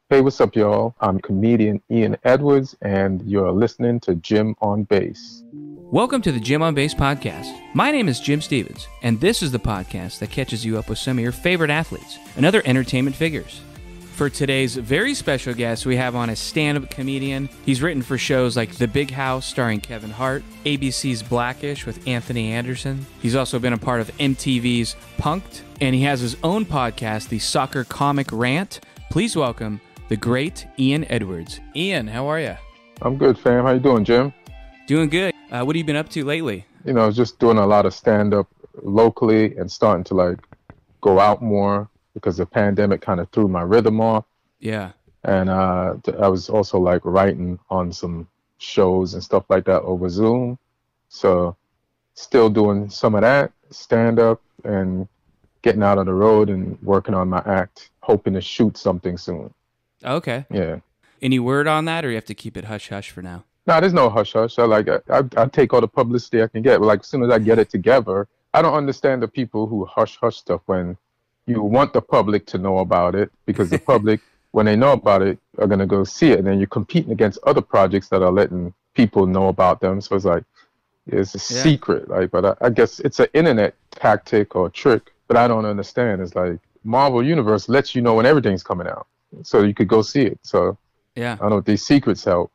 Hey, what's up, y'all? I'm comedian Ian Edwards, and you're listening to Jim on Bass. Welcome to the Jim on Bass podcast. My name is Jim Stevens, and this is the podcast that catches you up with some of your favorite athletes and other entertainment figures. For today's very special guest, we have on a stand-up comedian. He's written for shows like The Big House starring Kevin Hart, ABC's Blackish with Anthony Anderson. He's also been a part of MTV's Punk'd, and he has his own podcast, The Soccer Comic Rant. Please welcome the great Ian Edwards. Ian, how are you? I'm good, fam. How you doing, Jim? Doing good. What have you been up to lately? Just doing a lot of stand-up locally and starting to go out more because the pandemic kind of threw my rhythm off. Yeah. And I was also writing on some shows and stuff like that over Zoom. So still doing some of that, stand-up, and getting out on the road and working on my act, hoping to shoot something soon. Okay. Yeah. Any word on that, or you have to keep it hush-hush for now? No, there's no hush-hush. I take all the publicity I can get. But as soon as I get it together, I don't understand the people who hush-hush stuff when you want the public to know about it, because the public, when they know about it, are going to go see it. And then you're competing against other projects that are letting people know about them. So it's a secret. But I guess it's an internet tactic or trick, but I don't understand. It's like Marvel Universe lets you know when everything's coming out, so you could go see it. So yeah, I don't know if these secrets help.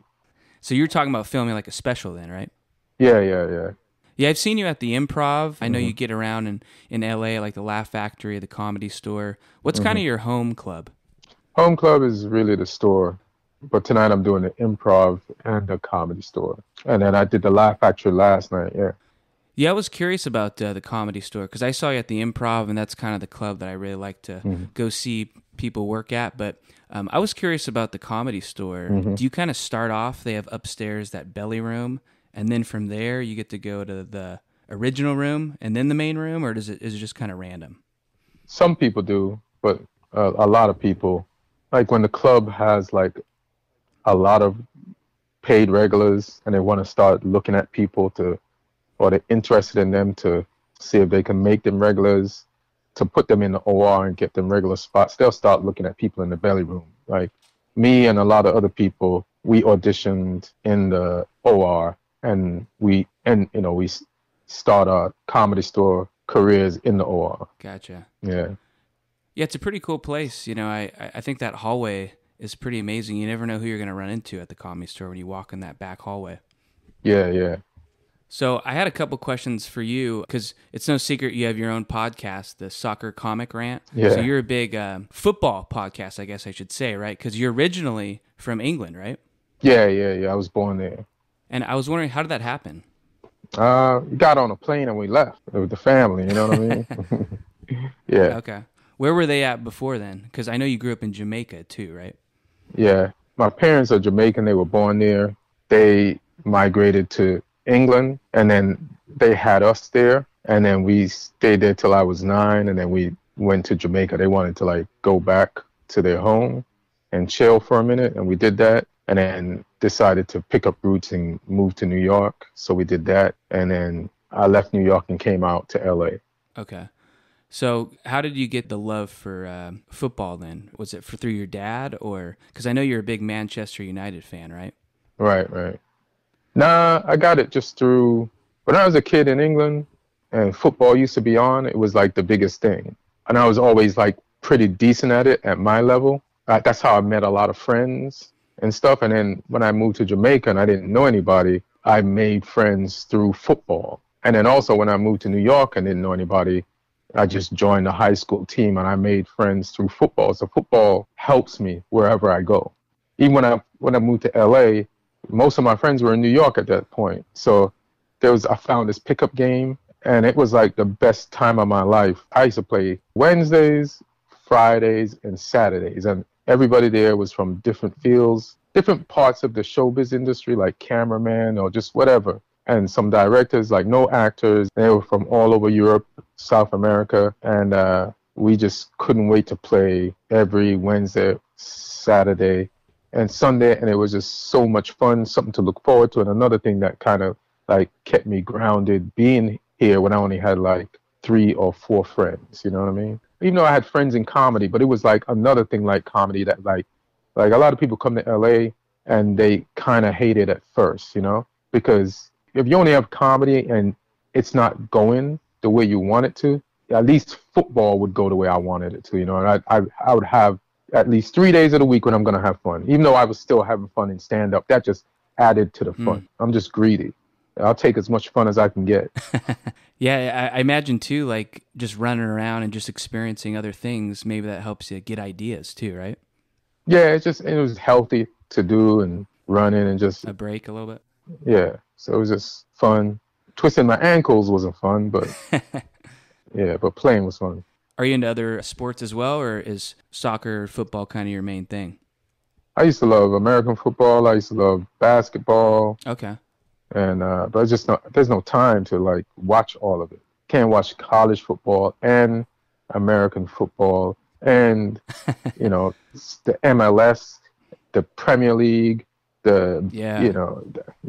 So you're talking about filming like a special then, right? Yeah. Yeah, I've seen you at the Improv. I know you get around in LA, like the Laugh Factory, the Comedy Store. What's kind of your home club? Home club is really the store. But tonight I'm doing the Improv and the Comedy Store. And then I did the Laugh Factory last night, yeah. Yeah, I was curious about the Comedy Store because I saw you at the Improv, and that's kind of the club that I really like to go see people work at. But I was curious about the Comedy Store. Do you kind of start off, they have upstairs that belly room, and then from there you get to go to the original room and then the main room, or is it just kind of random? Some people do, but a lot of people, when the club has a lot of paid regulars and they want to start looking at people or they're interested in them to see if they can make them regulars, to put them in the OR and get them regular spots, they'll start looking at people in the belly room. Like me and a lot of other people, we auditioned in the OR, and we start our Comedy Store careers in the OR. Gotcha. Yeah. Yeah, it's a pretty cool place. I think that hallway is pretty amazing. You never know who you're going to run into at the Comedy Store when you walk in that back hallway. Yeah. So I had a couple questions for you, because it's no secret you have your own podcast, the Soccer Comic Rant. Yeah. So you're a big football podcast, I guess I should say, right? Because you're originally from England, right? Yeah. I was born there. And I was wondering, how did that happen? We got on a plane and we left with the family, you know what I mean? Yeah. Okay. Where were they at before then? Because I know you grew up in Jamaica too, right? Yeah. My parents are Jamaican. They were born there. They migrated to England, and then they had us there. And then we stayed there till I was 9, and then we went to Jamaica. They wanted to go back to their home and chill for a minute, and we did that. And then decided to pick up roots and move to New York. So we did that. And then I left New York and came out to LA. Okay. So how did you get the love for football then? Was it through your dad, or because I know you're a big Manchester United fan, right? Right. Nah, I got it just through when I was a kid in England and football used to be on. It was the biggest thing. And I was always pretty decent at it at my level. That's how I met a lot of friends and stuff. And then when I moved to Jamaica and I didn't know anybody, I made friends through football. And then also when I moved to New York and didn't know anybody, I just joined the high school team and I made friends through football. So football helps me wherever I go. Even when I moved to LA, most of my friends were in New York at that point. So I found this pickup game, and it was the best time of my life. I used to play Wednesdays, Fridays, and Saturdays. And everybody there was from different fields, different parts of the showbiz industry, like cameraman or just whatever. And some directors, no actors. They were from all over Europe, South America. And we just couldn't wait to play every Wednesday, Saturday, and Sunday. And it was just so much fun, something to look forward to. And another thing that kind of kept me grounded being here when I only had 3 or 4 friends, you know what I mean? Even though I had friends in comedy, but it was another thing like comedy that Like a lot of people come to LA and they kind of hate it at first, because if you only have comedy and it's not going the way you want it to, at least football would go the way I wanted it to, and I would have at least 3 days of the week when I'm going to have fun. Even though I was still having fun in stand up, that just added to the fun. I'm just greedy. I'll take as much fun as I can get. Yeah, I imagine too, like just running around and just experiencing other things, maybe that helps you get ideas too, right? Yeah, it was healthy to do and running and just a break a little bit. Yeah, so it was just fun. Twisting my ankles wasn't fun, but yeah, but playing was fun. Are you into other sports as well, or is soccer or football kind of your main thing? I used to love American football. I used to love basketball. Okay. And but there's no time to like watch all of it. Can't watch college football and American football and the MLS, the Premier League, you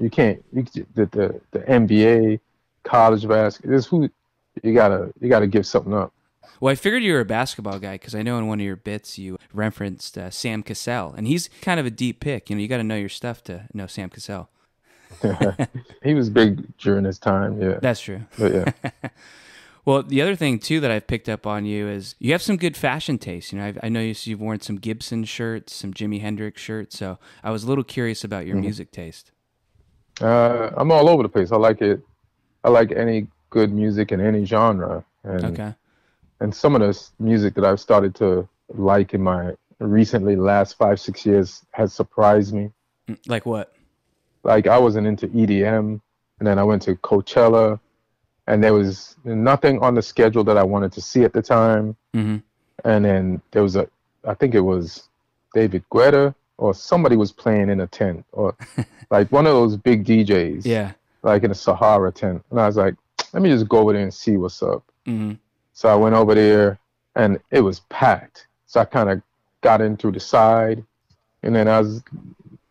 can't the NBA, college basketball. You gotta give something up. Well, I figured you were a basketball guy because I know in one of your bits you referenced Sam Cassell, and he's kind of a deep pick. You got to know your stuff to know Sam Cassell. He was big during his time, yeah. That's true. But yeah. Well, the other thing too that I've picked up on you is you have some good fashion taste. I know you've worn some Gibson shirts, some Jimi Hendrix shirts. So I was a little curious about your music taste. I'm all over the place. I like it. I like any good music in any genre. Okay. And some of the music that I've started to like in my last 5-6 years has surprised me. Like what? Like I wasn't into EDM, and then I went to Coachella, and there was nothing on the schedule that I wanted to see at the time. Mm-hmm. And then there was I think it was David Guetta or somebody was playing in a tent, or like one of those big DJs. Yeah. Like in a Sahara tent. And I was like, let me just go over there and see what's up. Mm-hmm. So I went over there, and it was packed. So I kind of got in through the side, and then I was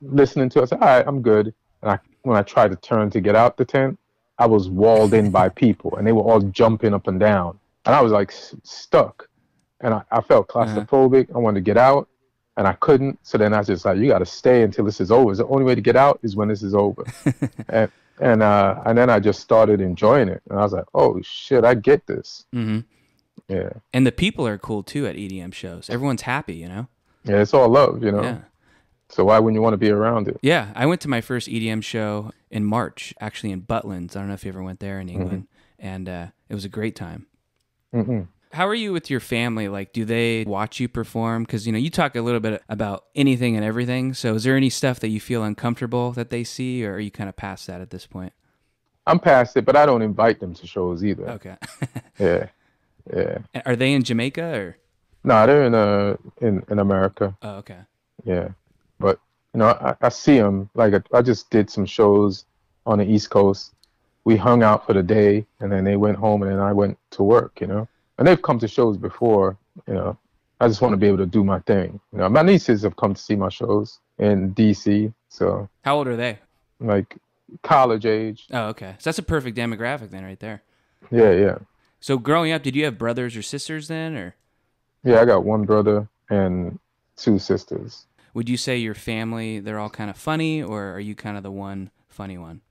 listening to it. I said, all right, I'm good. And when I tried to turn to get out the tent, I was walled in by people, and they were all jumping up and down. And I was like stuck. And I felt claustrophobic. I wanted to get out, and I couldn't. So then I was just like, you got to stay until this is over. The only way to get out is when this is over. and then I just started enjoying it. And I was like, oh, shit, I get this. Mm-hmm. Yeah. And the people are cool, too, at EDM shows. Everyone's happy, Yeah, it's all love, Yeah. So why wouldn't you want to be around it? Yeah, I went to my first EDM show in March, actually in Butlins. I don't know if you ever went there in England. Mm-hmm. And it was a great time. Mm-hmm. How are you with your family? Like, do they watch you perform? Because, you talk a little bit about anything and everything. So is there any stuff that you feel uncomfortable that they see, or are you kind of past that at this point? I'm past it, but I don't invite them to shows either. Okay. Yeah. Are they in Jamaica or? No, they're in America. Oh, okay. Yeah. But, I see them. Like, I just did some shows on the East Coast. We hung out for the day, and then they went home, and then I went to work, And they've come to shows before, I just want to be able to do my thing. My nieces have come to see my shows in D.C., so. How old are they? Like, college age. Oh, okay. So that's a perfect demographic then right there. Yeah. So growing up, did you have brothers or sisters then, or? Yeah, I got one brother and 2 sisters. Would you say your family, they're all kind of funny, or are you kind of the one funny one?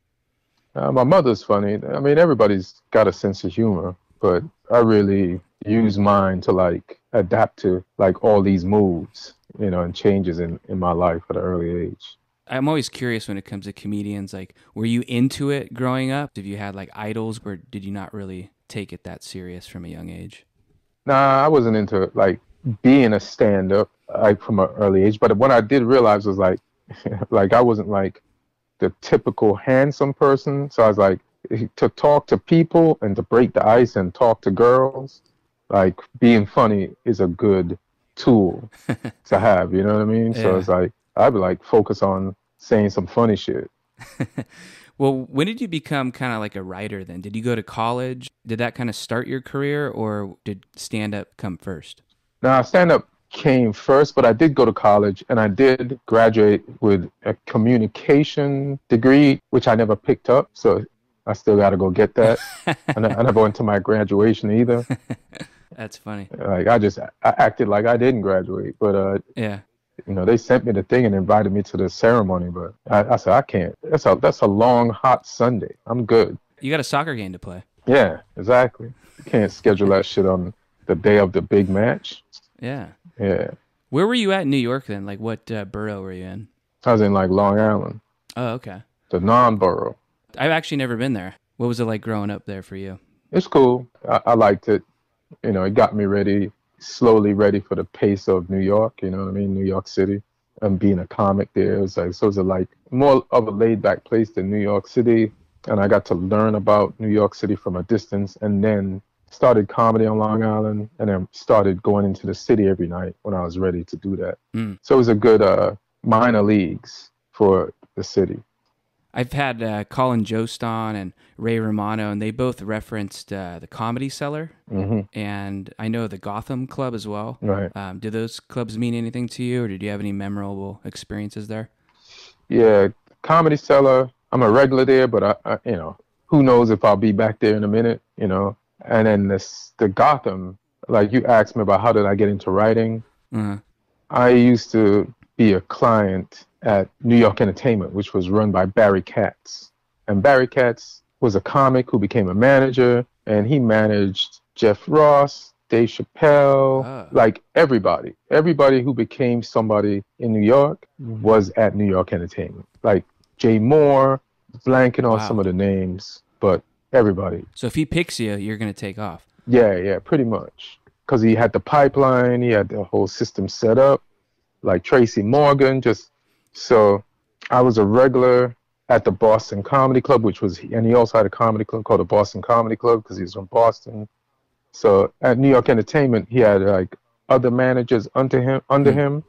My mother's funny. I mean, everybody's got a sense of humor, but I really use mine to like adapt to like all these moves, and changes in my life at an early age. I'm always curious when it comes to comedians, like, were you into it growing up? Have you had like idols, or did you not really take it that serious from a young age? Nah, I wasn't into like being a stand-up like from an early age, but what I did realize was like like I wasn't like the typical handsome person, so I was like, to talk to people and to break the ice and talk to girls, like being funny is a good tool to have, you know what I mean? Yeah. So it's like I'd be like focus on saying some funny shit. Well, when did you become kind of like a writer then? Did you go to college? Did that kind of start your career, or did stand-up come first? Nah, stand-up came first, but I did go to college, and I did graduate with a communication degree, which I never picked up, so I still got to go get that. And I never went to my graduation either. That's funny. Like I acted like I didn't graduate, but yeah, They sent me the thing and invited me to the ceremony, but I said I can't. That's a long, hot Sunday. I'm good. You got a soccer game to play. Yeah, exactly. You can't schedule that shit on the day of the big match. Yeah. Yeah, Where were you at in New York then? Like what borough were you in? I was in like Long Island, Oh, okay. the non-borough. I've actually never been there. What was it like growing up there for you? It's cool. I liked it. It got me ready, slowly ready for the pace of New York. You know what I mean? New York City. And being a comic there, it was like more of a laid back place than New York City. And I got to learn about New York City from a distance, and then started comedy on Long Island, and then started going into the city every night when I was ready to do that. So it was a good minor leagues for the city. I've had Colin Jost on and Ray Romano, and they both referenced the Comedy Cellar, and I know the Gotham Club as well. Right. Do those clubs mean anything to you, or did you have any memorable experiences there? Yeah, Comedy Cellar. I'm a regular there, but who knows if I'll be back there in a minute. And then the Gotham. Like you asked me about how did I get into writing. I used to be a client at New York Entertainment, which was run by Barry Katz. And Barry Katz was a comic who became a manager, and he managed Jeff Ross, Dave Chappelle, like everybody. Everybody who became somebody in New York was at New York Entertainment. Like Jay Moore, blanking on some of the names, but everybody. So if he picks you, you're going to take off. Yeah, pretty much. Because he had the pipeline, he had the whole system set up, like Tracy Morgan, so I was a regular at the Boston Comedy Club, and he also had a comedy club called the Boston Comedy Club because he was from Boston. So at New York Entertainment, he had like other managers under him,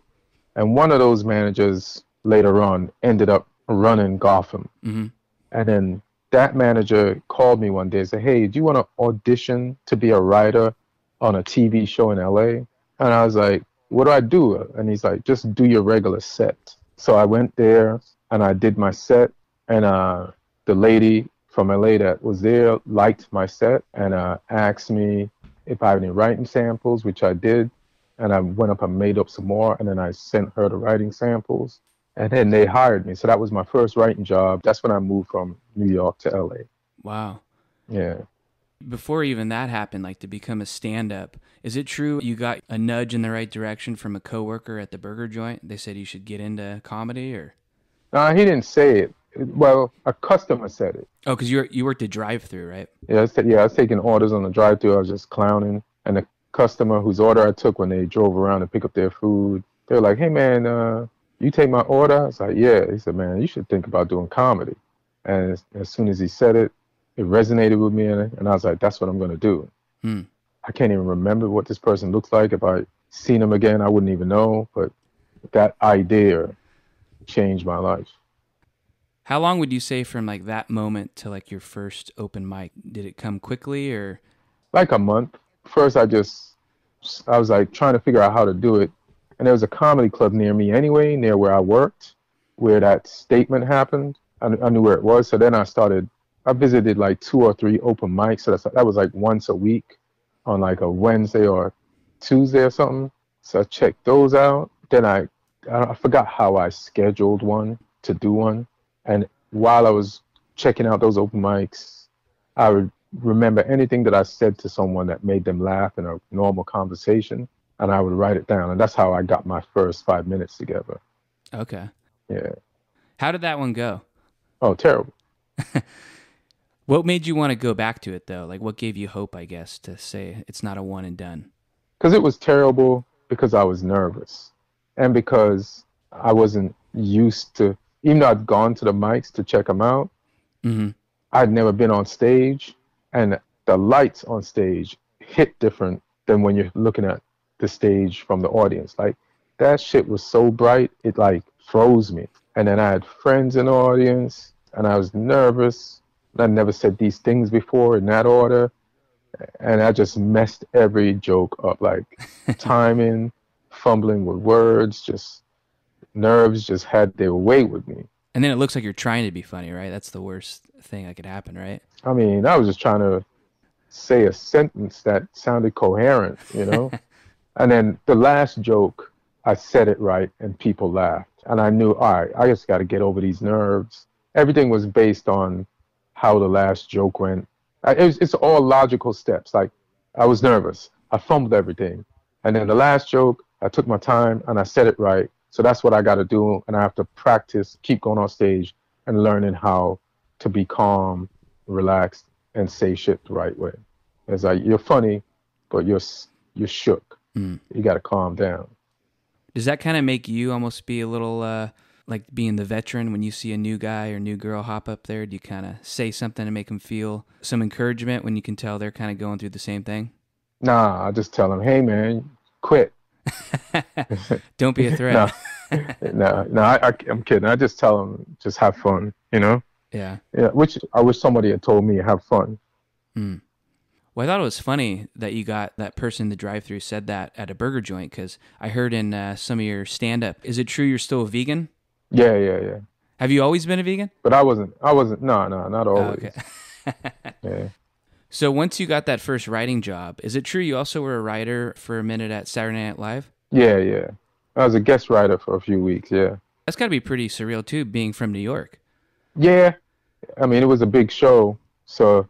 and one of those managers later on ended up running Gotham. And then that manager called me one day and said, "Hey, do you want to audition to be a writer on a TV show in LA?" And I was like, "What do I do?" And he's like, "Just do your regular set." So I went there and I did my set, and the lady from LA that was there liked my set and asked me if I had any writing samples, which I did. And I went up and made up some more, and then I sent her the writing samples, and then they hired me. So that was my first writing job. That's when I moved from New York to LA. Wow. Yeah. Before even that happened, like to become a stand-up, is it true you got a nudge in the right direction from a coworker at the burger joint? They said you should get into comedy, or? He didn't say it. Well, a customer said it. Oh, because you worked a drive-through, right? Yeah, I was taking orders on the drive-through. I was just clowning, and the customer whose order I took when they drove around to pick up their food, they were like, "Hey man, you take my order?" I was like, "Yeah." He said, "Man, you should think about doing comedy." And as soon as he said it, it resonated with me, and I was like, "That's what I'm going to do." I can't even remember what this person looks like. If I seen him again, I wouldn't even know. But that idea changed my life. How long would you say from like that moment to like your first open mic? Did it come quickly or? Like a month. First, I was like trying to figure out how to do it. And there was a comedy club near me anyway, near where I worked, where that statement happened. I knew where it was. So then I visited like 2 or 3 open mics. So that was like once a week on like a Wednesday or Tuesday or something. So I checked those out. Then I forgot how I scheduled one to do one. And while I was checking out those open mics, I would remember anything that I said to someone that made them laugh in a normal conversation, and I would write it down. And that's how I got my first 5 minutes together. Okay. Yeah. How did that one go? Oh, terrible. What made you want to go back to it, though? Like, what gave you hope, I guess, to say it's not a one and done? Because it was terrible because I was nervous. And because I wasn't used to, even though I'd gone to the mics to check them out, I'd never been on stage. And the lights on stage hit different than when you're looking at the stage from the audience. Like, that shit was so bright, it like froze me. And then I had friends in the audience, and I was nervous. I never said these things before in that order. And I just messed every joke up, like timing, fumbling with words, just nerves just had their way with me. And then it looks like you're trying to be funny, right? That's the worst thing that could happen, right? I mean, I was just trying to say a sentence that sounded coherent, And then the last joke I said it right and people laughed. And I knew, all right, I just got to get over these nerves. Everything was based on how the last joke went. It's all logical steps. Like I was nervous. I fumbled everything. And then the last joke, I took my time and I said it right. So that's what I got to do. And I have to practice, keep going on stage and learning how to be calm, relaxed, and say shit the right way. It's like, you're funny, but you're shook. Mm. You got to calm down. Does that kind of make you almost be a little like being the veteran when you see a new guy or new girl hop up there? Do you kind of say something to make them feel some encouragement when you can tell they're kind of going through the same thing? Nah, I just tell them, hey man, quit. Don't be a threat. No, I'm kidding. I just tell them, just have fun, you know? Yeah. Yeah, which I wish somebody had told me, have fun. Hmm. Well, I thought it was funny that you got that person in the drive-thru said that at a burger joint, because I heard in some of your stand-up, is it true you're still a vegan? Yeah. Have you always been a vegan? But I wasn't, no, not always. Okay. Yeah. So once you got that first writing job, is it true you also were a writer for a minute at Saturday Night Live? Yeah. I was a guest writer for a few weeks, yeah. That's got to be pretty surreal, too, being from New York. Yeah. I mean, it was a big show, so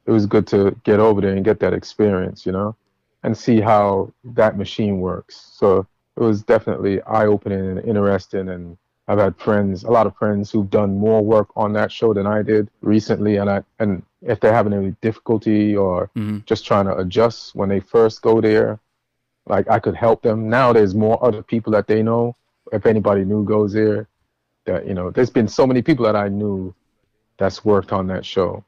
it was good to get over there and get that experience, you know, and see how that machine works. So it was definitely eye-opening and interesting. And I've had a lot of friends who've done more work on that show than I did recently. And if they're having any difficulty or just trying to adjust when they first go there, like I could help them. Now there's more other people that they know. If anybody new goes there, that, you know, there's been so many people that I knew that's worked on that show.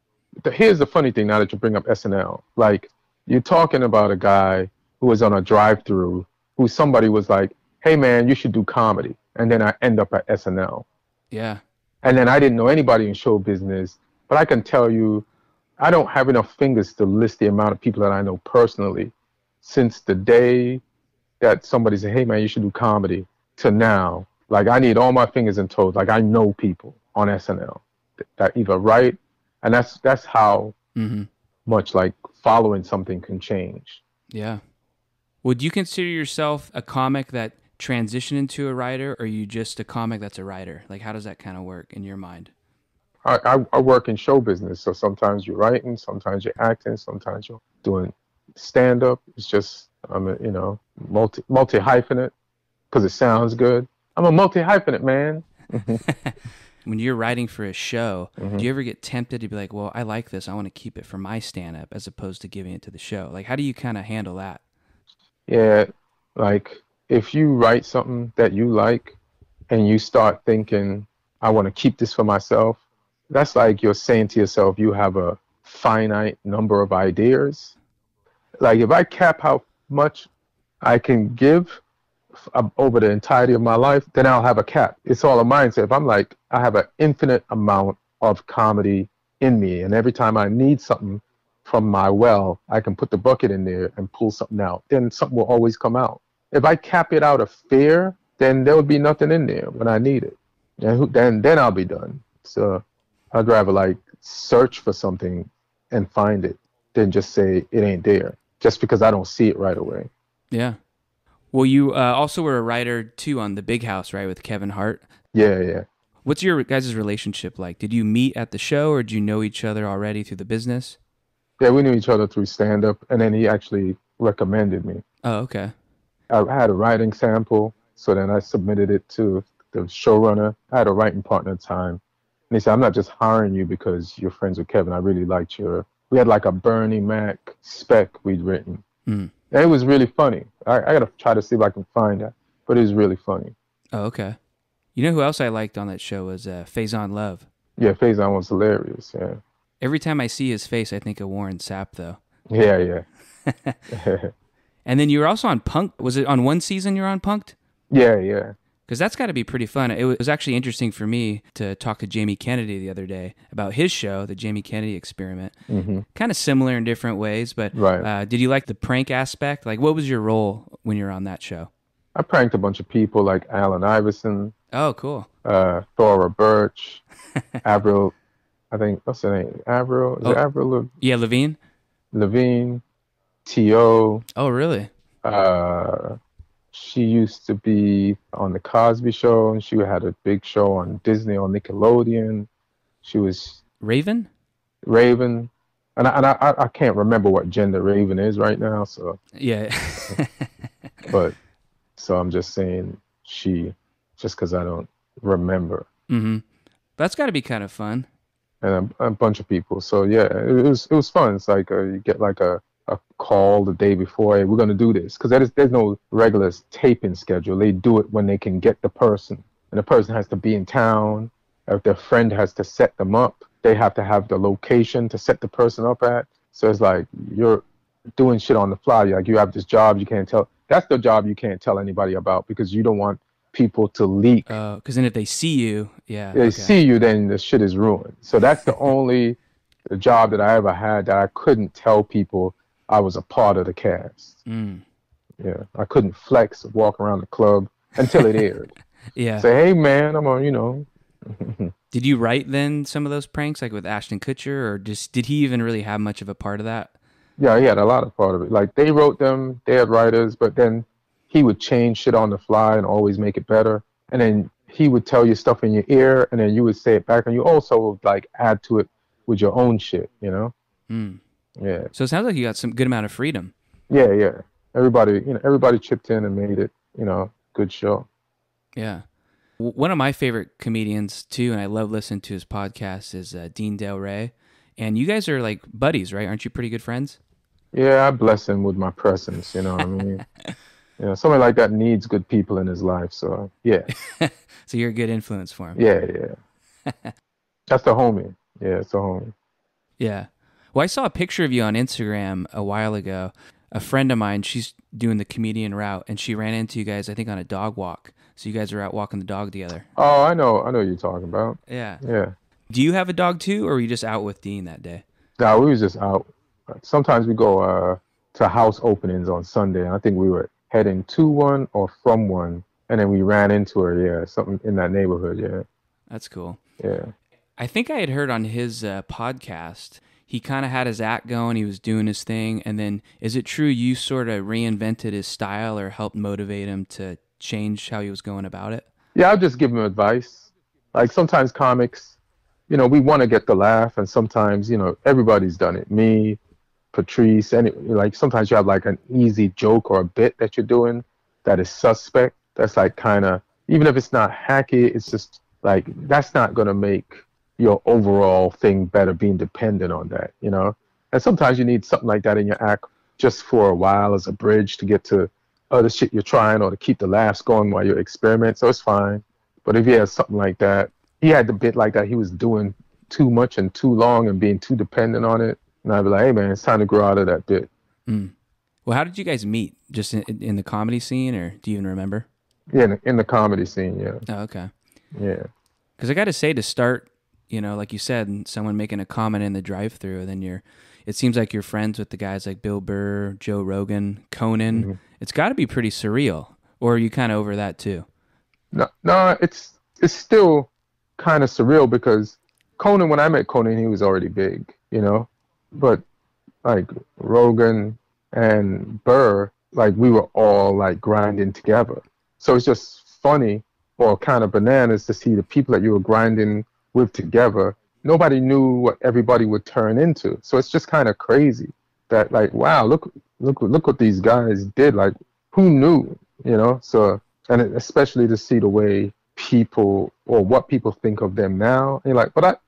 Here's the funny thing now that you bring up SNL. Like, you're talking about a guy who was on a drive-through who somebody was like, hey, man, you should do comedy. And then I end up at SNL. Yeah. And then I didn't know anybody in show business, but I can tell you, I don't have enough fingers to list the amount of people that I know personally since the day that somebody said, hey, man, you should do comedy to now. Like, I need all my fingers and toes. Like, I know people on SNL that either write, and that's how much like following something can change. Yeah. Would you consider yourself a comic that transitioned into a writer, or are you just a comic that's a writer? Like, how does that kind of work in your mind? I work in show business, so sometimes you're writing, sometimes you're acting, sometimes you're doing stand-up. It's just, I'm a, you know, multi-hyphenate because it sounds good. I'm a multi-hyphenate, man. When you're writing for a show, do you ever get tempted to be like, well, I like this, I want to keep it for my stand-up as opposed to giving it to the show? Like, how do you kind of handle that? Yeah, like if you write something that you like and you start thinking, I want to keep this for myself, that's like you're saying to yourself, you have a finite number of ideas. Like if I cap how much I can give over the entirety of my life, then I'll have a cap. It's all a mindset. If I'm like, I have an infinite amount of comedy in me, and every time I need something from my well, I can put the bucket in there and pull something out, then something will always come out. If I cap it out of fear, then there would be nothing in there when I need it. And then I'll be done. So I'd rather like search for something and find it than just say it ain't there, just because I don't see it right away. Yeah. Well, you also were a writer, too, on The Big House, right, with Kevin Hart? Yeah. What's your guys' relationship like? Did you meet at the show, or did you know each other already through the business? Yeah, we knew each other through stand-up, and then he actually recommended me. Oh, okay. I had a writing sample, so then I submitted it to the showrunner. I had a writing partner at the time. And he said, I'm not just hiring you because you're friends with Kevin. I really liked we had like a Bernie Mac spec we'd written. And it was really funny. I got to try to see if I can find that, but it was really funny. Oh, okay. You know who else I liked on that show was Faison Love. Yeah, Faison was hilarious, yeah. Every time I see his face, I think of Warren Sapp, though. Yeah. And then you were also on Punk'd. Was it on one season you were on Punk'd? Yeah. Because that's got to be pretty fun. It was actually interesting for me to talk to Jamie Kennedy the other day about his show, the Jamie Kennedy Experiment. Kind of similar in different ways, but right. Did you like the prank aspect? Like, what was your role when you were on that show? I pranked a bunch of people like Allen Iverson. Oh, cool. Thora Birch, Avril, I think, what's her name? Avril? Is it Avril? Yeah, Lavigne, T.O. Oh, really? She used to be on the Cosby Show, and she had a big show on Disney on Nickelodeon. She was Raven? Raven, and I can't remember what gender Raven is right now. So, Yeah. but so I'm just saying she, just because I don't remember, Mm-hmm. That's got to be kind of fun. and a bunch of people. So yeah, it was fun. It's like you get like a call the day before. Hey, we're gonna do this because there's no regular taping schedule. They do it when they can get the person, and the person has to be in town. If their friend has to set them up, they have to have the location to set the person up at. So it's like you're doing shit on the fly. Like you have this job you can't tell. That's the job you can't tell anybody about because you don't want people to leak. Because then if they see you, yeah, They okay. see you, then the shit is ruined. So that's the only job that I ever had that I couldn't tell people I was a part of the cast. Mm. Yeah, I couldn't flex, walk around the club until it aired. Yeah. Say, hey man, I'm on, you know. Did you write then some of those pranks, like with Ashton Kutcher, or just did he even really have much of a part of that? Yeah, he had a lot of part of it. Like they wrote them, they had writers, but then he would change shit on the fly and always make it better. And then he would tell you stuff in your ear, and then you would say it back, and you also would like add to it with your own shit, you know? Mm. Yeah. So it sounds like you got some good amount of freedom. Yeah, yeah. Everybody chipped in and made it, good show. Yeah. One of my favorite comedians too, and I love listening to his podcast, is Dean Del Rey. And you guys are like buddies, right? Aren't you pretty good friends? Yeah, I bless him with my presence, you know what I mean? Somebody like that needs good people in his life, so yeah. So you're a good influence for him. Yeah, yeah. That's the homie. Yeah, it's the homie. Yeah. Well, I saw a picture of you on Instagram a while ago. A friend of mine, she's doing the comedian route, and she ran into you guys, I think, on a dog walk. So you guys are out walking the dog together. Oh, I know what you're talking about. Yeah. Yeah. Do you have a dog too, or were you just out with Dean that day? No, we was just out. Sometimes we go to house openings on Sunday. I think we were heading to one or from one, and then we ran into her. Yeah, something in that neighborhood. Yeah. That's cool. Yeah. I think I had heard on his podcast, he kind of had his act going, he was doing his thing, and then is it true you sort of reinvented his style or helped motivate him to change how he was going about it? Yeah, I'll just give him advice. Like sometimes comics, we want to get the laugh, and sometimes, everybody's done it. Me, Patrice, like sometimes you have like an easy joke or a bit that you're doing that is suspect. That's like kind of, even if it's not hacky, it's just like, that's not going to make your overall thing better being dependent on that, And sometimes you need something like that in your act just for a while as a bridge to get to other shit you're trying or to keep the laughs going while you experiment. So it's fine. But if he has something like that, he had the bit like that, he was doing too much and too long and being too dependent on it. And I'd be like, hey man, it's time to grow out of that bit. Mm. Well, how did you guys meet? Just in the comedy scene, or do you even remember? Yeah, in the comedy scene, yeah. Oh, okay. Yeah. Because I got to say, to start, like you said, someone making a comment in the drive-thru, and then it seems like you're friends with the guys like Bill Burr, Joe Rogan, Conan. Mm-hmm. It's got to be pretty surreal. Or are you kind of over that too? No, it's still kind of surreal because Conan, when I met Conan, he was already big, But like Rogan and Burr, like we were all like grinding together. So it's just funny or kind of bananas to see the people that you were grinding with together. Nobody knew what everybody would turn into. So it's just kind of crazy that like, wow, look what these guys did. Like, who knew, So, and especially to see the way people or what people think of them now. And you're like, but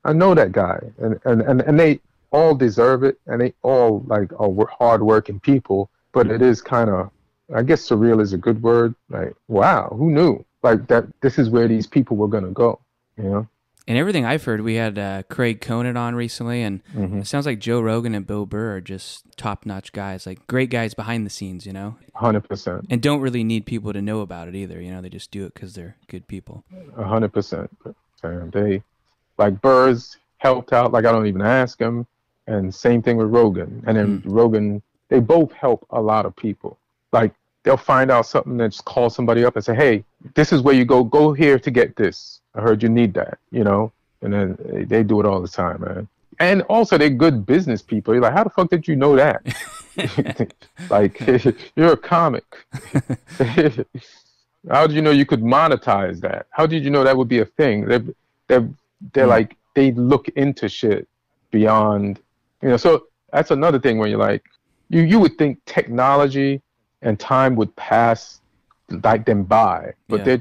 I know that guy, and they all deserve it, and they all like are hardworking people. But it is kind of, I guess, surreal is a good word. Like, wow, who knew? Like that, this is where these people were gonna go, And everything I've heard, we had Craig Conan on recently, and Mm-hmm. It sounds like Joe Rogan and Bill Burr are just top-notch guys, like great guys behind the scenes, 100%. And don't really need people to know about it either, They just do it because they're good people. 100%. They, like Burr's helped out, like I don't even ask him, and same thing with Rogan. And then Rogan, they both help a lot of people. Like they'll find out something and just call somebody up and say, hey, this is where you go here to get this. I heard you need that, And then they do it all the time, man. And also, they're good business people. You're like, how the fuck did you know that? Like, you're a comic. How did you know you could monetize that? How did you know that would be a thing? They're, they're Mm. like, they look into shit beyond, so that's another thing where you're like, you would think technology and time would pass like them by, but Yeah.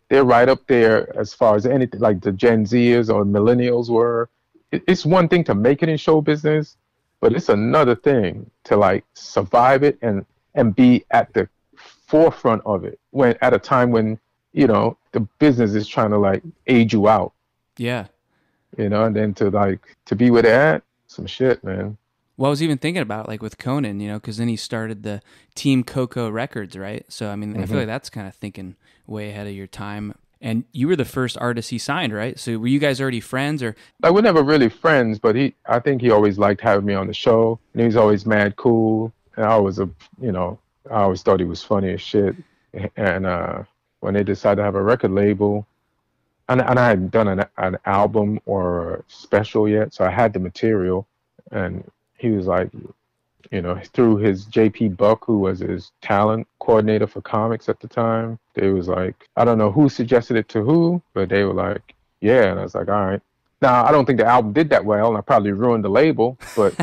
they're right up there as far as anything like the Gen Zers or millennials were. It's one thing to make it in show business, but it's another thing to like survive it and be at the forefront of it when at a time when the business is trying to like age you out, Yeah. and then to be where they're at, some shit, man. Well, I was even thinking about like with Conan, because then he started the Team Coco Records, right? So I mean, I feel Hmm. like that's kind of thinking way ahead of your time. And you were the first artist he signed, right? So were you guys already friends, or? Like we're never really friends, but I think he always liked having me on the show, and he was always mad cool. And I always thought he was funny as shit. And when they decided to have a record label, and I hadn't done an album or a special yet, so I had the material, and he was like, through his JP Buck, who was his talent coordinator for comics at the time, they was like, I don't know who suggested it to who, but they were like, yeah. And I was like, all right. Now, I don't think the album did that well, and I probably ruined the label, but,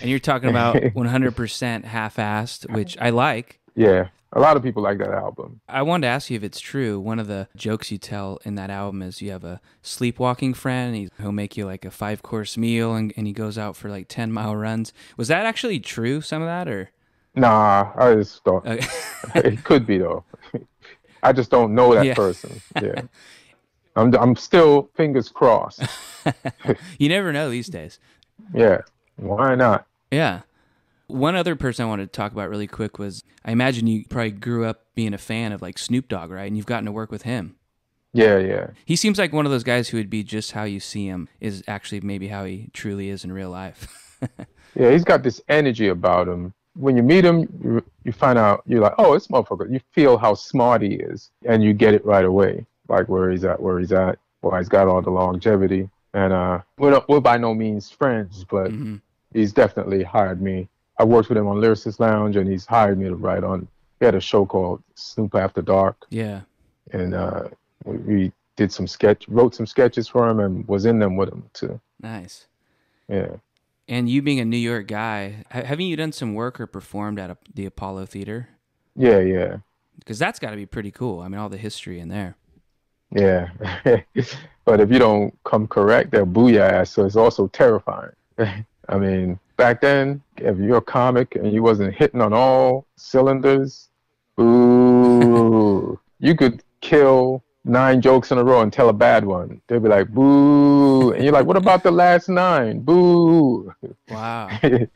And you're talking about 100% half-assed, which I like. yeah, a lot of people like that album. I wanted to ask you if it's true. One of the jokes you tell in that album is you have a sleepwalking friend. He'll make you like a 5-course meal, and he goes out for like 10-mile runs. Was that actually true, some of that, or? Nah, I just thought Okay. it could be, though. I just don't know that Yeah. person. Yeah. I'm still fingers crossed. You never know these days. Yeah. Why not? Yeah. One other person I wanted to talk about really quick was, I imagine you probably grew up being a fan of like Snoop Dogg, right? And you've gotten to work with him. Yeah, yeah. He seems like one of those guys who would be just how you see him is actually maybe how he truly is in real life. Yeah, he's got this energy about him. When you meet him, you find out, you're like, oh, this motherfucker. You feel how smart he is, and you get it right away, like where he's at, why he's got all the longevity. And we're by no means friends, but Hmm. he's definitely hired me. I worked with him on Lyricist Lounge, and he's hired me to write on. He had a show called Snoop After Dark, Yeah. and we wrote some sketches for him, and was in them with him too. Nice. Yeah. And you being a New York guy, haven't you done some work or performed at the Apollo Theater? Yeah, yeah. Because that's got to be pretty cool. I mean, all the history in there. Yeah. But if you don't come correct, they'll boo your ass. So it's also terrifying. I mean, back then, if you're a comic and you wasn't hitting on all cylinders, boo, you could kill 9 jokes in a row and tell a bad one. They'll be like, boo. And you're like, what about the last 9? Boo. Wow. You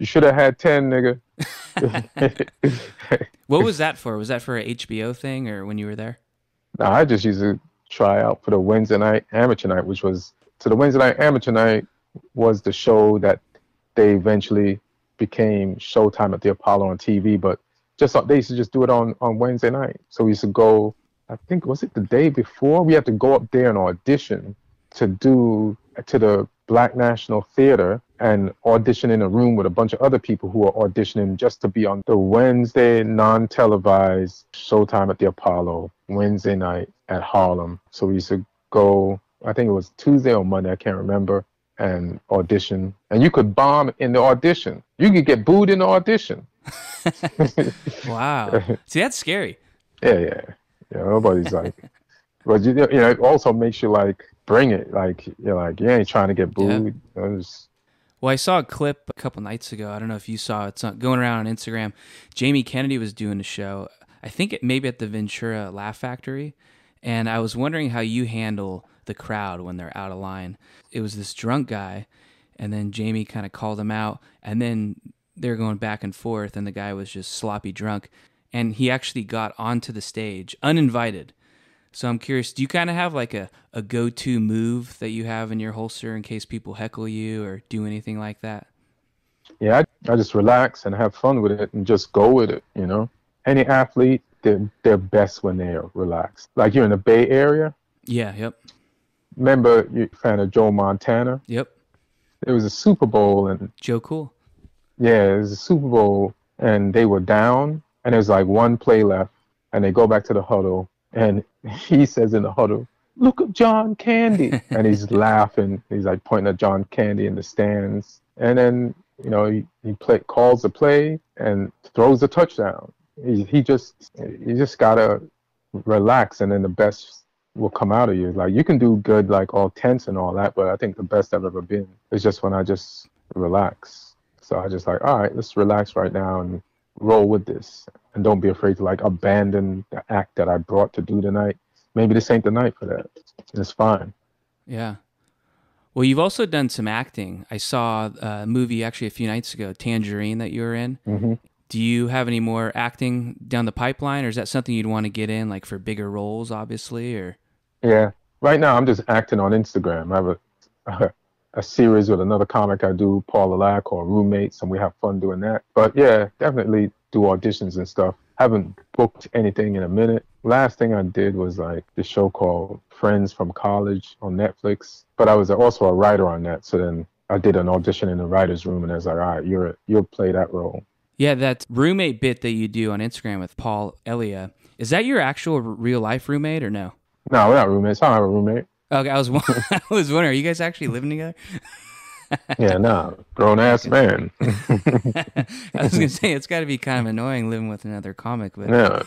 should have had 10, nigga. What was that for? Was that for a HBO thing or when you were there? Now, I just used to try out for the Wednesday night amateur night, so the Wednesday night amateur night was the show that they eventually became Showtime at the Apollo on TV, but they used to just do it on Wednesday night. So we used to go, I think, was it the day before? We had to go up there and audition to the Black National Theater and audition in a room with a bunch of other people who were auditioning just to be on the Wednesday non-televised Showtime at the Apollo Wednesday night at Harlem. So we used to go, I think it was Tuesday or Monday, I can't remember, and audition. And you could bomb in the audition. You could get booed in the audition. Wow. See, that's scary. Yeah. Nobody's like, but it also makes you like bring it. Like you're like, you ain't trying to get booed. Yeah. Well, I saw a clip a couple nights ago. I don't know if you saw it. It's going around on Instagram. Jamie Kennedy was doing a show. I think it maybe at the Ventura Laugh Factory. And I was wondering how you handle the crowd when they're out of line. It was this drunk guy, and then Jamie kind of called him out, and then they're going back and forth, and the guy was just sloppy drunk. And he actually got onto the stage, uninvited. So I'm curious, do you kind of have like a go-to move that you have in your holster in case people heckle you or do anything like that? Yeah, I just relax and have fun with it and just go with it, Any athlete, they're best when they're relaxed. Like you're in the Bay Area. Yeah, yep. remember you fan of Joe Montana? Yep. It was a Super Bowl, and Joe Cool. yeah, it was a Super Bowl, and they were down, and there's like one play left, and they go back to the huddle, and he says in the huddle, "Look at John Candy," and he's laughing. He's like pointing at John Candy in the stands, and then calls the play and throws the touchdown. He just you just gotta relax, and then the best will come out of you. Like you can do good, like all tense and all that, but I think the best I've ever been is just when I just relax. So I just like, all right, let's relax right now and roll with this, and don't be afraid to like abandon the act that I brought to do tonight. Maybe this ain't the night for that. It's fine. Yeah. Well, you've also done some acting. I saw a movie actually a few nights ago, Tangerine, that you were in. Mm-hmm. Do you have any more acting down the pipeline, or is that something you'd want to get in, like for bigger roles, obviously? Or Yeah. Right now, I'm just acting on Instagram. I have a series with another comic I do, Paul Alak, called Roommates, and we have fun doing that. But yeah, definitely do auditions and stuff. Haven't booked anything in a minute. Last thing I did was like this show called Friends from College on Netflix. But I was also a writer on that. So then I did an audition in the writer's room, and I was like, all right, you'll play that role. yeah, that roommate bit that you do on Instagram with Paul Elia, is that your actual real life roommate or no? No, we're not roommates. I don't have a roommate. Okay, I was wondering, are you guys actually living together? Yeah, no, grown ass man. I was gonna say it's got to be kind of annoying living with another comic, but Yeah.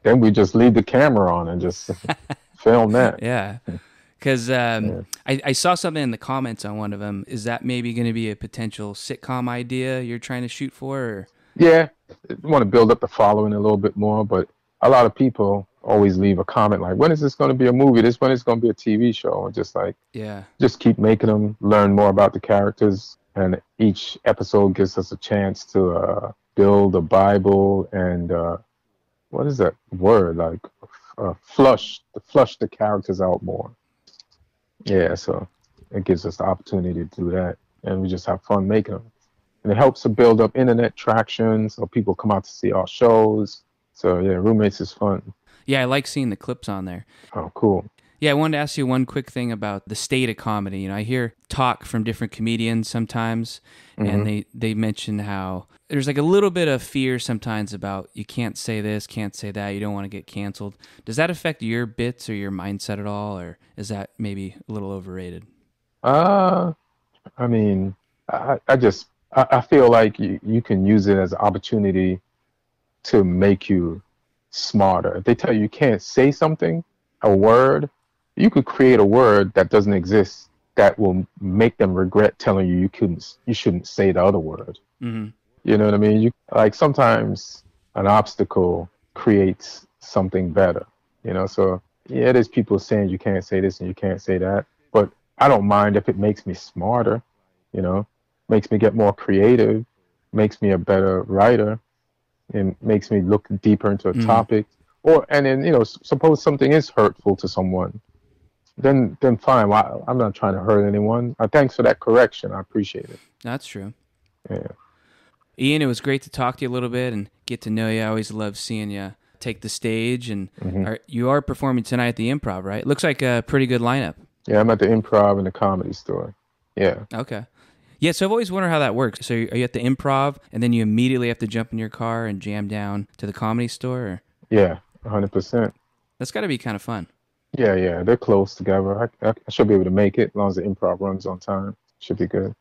Then we just leave the camera on and just film that. yeah. Because I saw something in the comments on one of them. Is that maybe going to be a potential sitcom idea you're trying to shoot for? Or? Yeah, I want to build up the following a little bit more, but a lot of people always leave a comment like, when is this going to be a movie? When is going to be a TV show? And just like, yeah, just keep making them, learn more about the characters. And each episode gives us a chance to build a Bible and what is that word? Like flush the characters out more. Yeah, so it gives us the opportunity to do that. And we just have fun making them. And it helps to build up internet traction so people come out to see our shows. So yeah, Roommates is fun. Yeah, I like seeing the clips on there. Oh, cool. Yeah, I wanted to ask you one quick thing about the state of comedy. You know, I hear talk from different comedians sometimes, and they mention how there's like a little bit of fear sometimes about you can't say this, can't say that, you don't want to get canceled. Does that affect your bits or your mindset at all, or is that maybe a little overrated? I mean, I feel like you can use it as an opportunity to make you smarter. If they tell you can't say something, a word, you could create a word that doesn't exist that will make them regret telling you you shouldn't say the other word. Mm-hmm. You know what I mean? Like sometimes an obstacle creates something better. You know, so yeah, there's people saying you can't say this and you can't say that, but I don't mind if it makes me smarter. You know, makes me get more creative, makes me a better writer, and makes me look deeper into a topic. And then, you know, suppose something is hurtful to someone, then fine. Well, I'm not trying to hurt anyone. Thanks for that correction. I appreciate it. That's true. Yeah. Ian, it was great to talk to you a little bit and get to know you. I always love seeing you take the stage. And you are performing tonight at the Improv, right? Looks like a pretty good lineup. Yeah, I'm at the Improv and the Comedy Store. Yeah. Okay. Yeah, so I've always wondered how that works. So are you at the Improv, and then you immediately have to jump in your car and jam down to the Comedy Store? Or? Yeah, 100%. That's got to be kind of fun. Yeah, they're close together. I should be able to make it as long as the Improv runs on time. Should be good.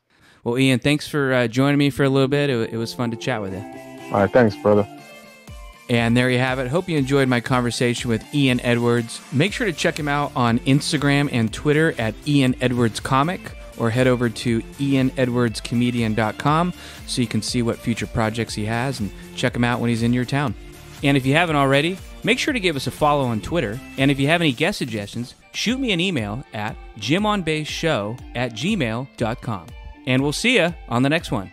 Well, Ian, thanks for joining me for a little bit. It was fun to chat with you. All right, thanks, brother. And there you have it. Hope you enjoyed my conversation with Ian Edwards. Make sure to check him out on Instagram and Twitter at Ian Edwards Comic, or head over to ianedwardscomedian.com so you can see what future projects he has and check him out when he's in your town. And if you haven't already, make sure to give us a follow on Twitter. And if you have any guest suggestions, shoot me an email at jimonbaseshow@gmail.com. And we'll see you on the next one.